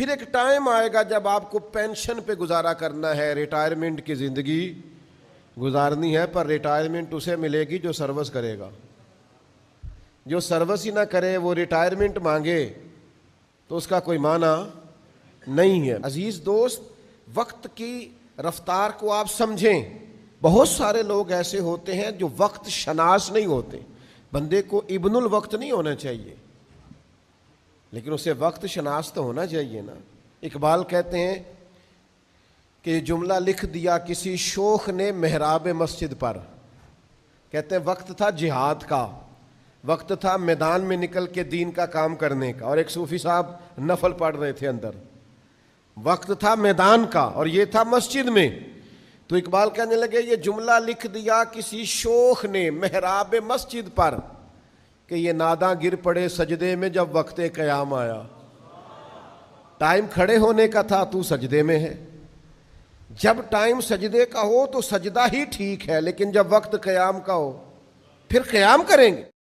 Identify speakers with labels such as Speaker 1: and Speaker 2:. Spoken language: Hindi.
Speaker 1: फिर एक टाइम आएगा जब आपको पेंशन पे गुजारा करना है, रिटायरमेंट की ज़िंदगी गुजारनी है, पर रिटायरमेंट उसे मिलेगी जो सर्विस करेगा। जो सर्विस ही ना करे वो रिटायरमेंट मांगे तो उसका कोई माना नहीं है। अजीज दोस्त, वक्त की रफ्तार को आप समझें। बहुत सारे लोग ऐसे होते हैं जो वक्त शनास नहीं होते। बंदे को इब्नुल वक्त नहीं होना चाहिए, लेकिन उसे वक्त शनास तो होना चाहिए ना। इकबाल कहते हैं कि जुमला लिख दिया किसी शोख ने मेहराब मस्जिद पर। कहते हैं वक्त था जिहाद का, वक्त था मैदान में निकल के दीन का काम करने का, और एक सूफी साहब नफल पढ़ रहे थे अंदर। वक्त था मैदान का और ये था मस्जिद में। तो इकबाल कहने लगे ये जुमला लिख दिया किसी शोख ने मेहराब मस्जिद पर कि ये नादा गिर पड़े सजदे में जब वक्त क़याम आया। टाइम खड़े होने का था, तू सजदे में है। जब टाइम सजदे का हो तो सजदा ही ठीक है, लेकिन जब वक्त क़याम का हो फिर क़याम करेंगे।